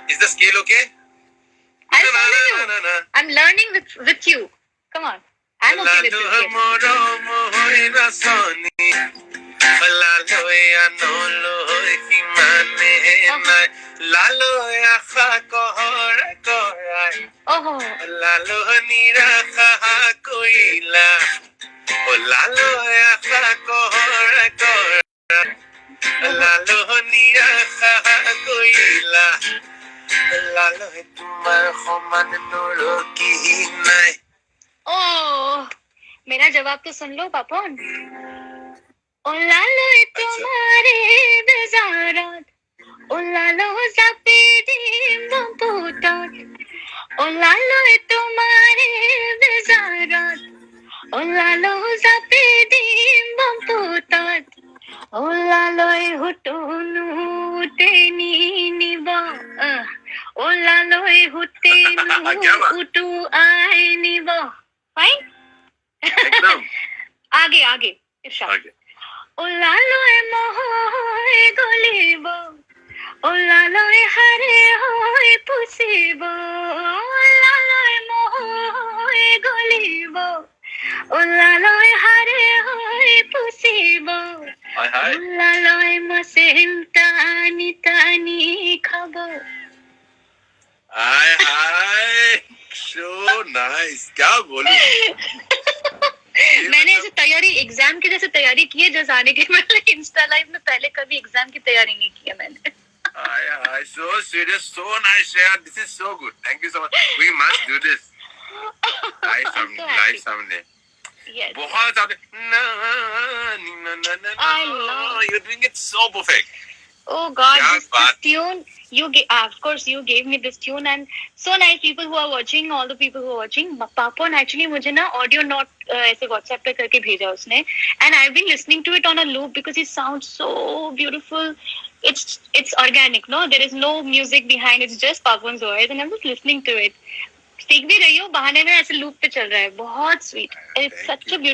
Is the scale okay? I'll follow you. I'm learning with you. Come on. I'm okay with this. Oh. Oh, मेरा जवाब तो सुन लो पापन. ओ लालो तुम्हारे बेजारात, ओ लालो ज़ापीदी बंपुतात, ओ लालो तुम्हारे बेजारात, ओ लालो ज़ापीदी बंपुतात, ओ लालो हुटुनु तेनी निबा, ओ लालो हुटेनु उटु आए निबा. Fine? एकदम. आगे इरशाद. ओ लालो मोहोए गोलीबो, ओ लालो हरे होए पुसीबो, ओ लालो मोहोए गोलीबो, ओ लालो हरे होए पुसीबो, ओ लालो मसेन तानी खबो. हाय so nice. क्या बोलूं. मैंने ऐसे तैयारी एग्जाम की जैसे तैयारी की है जैसे आने के मैंने इंस्टा लाइव में पहले कभी एग्जाम की तैयारी नहीं की है मैंने. So serious, so nice, Shreya. This is so good. Thank you so much. We must do this. Live someday. Yes. बहुत ज़्यादा. You're doing it so perfect. Oh God, this tune you gave. Of course, you gave me this tune, and so nice people who are watching. All the people who are watching. Papon actually मुझे ना audio note ऐसे WhatsApp पे करके भेजा उसने, and I've been listening to it on a loop because it sounds so beautiful. It's organic, no? There is no music behind. It's just Papon's voice, and I'm just listening to it. सीख भी रही हूँ बहाने में ऐसे loop पे चल रहा है. बहुत sweet. It's such a beautiful.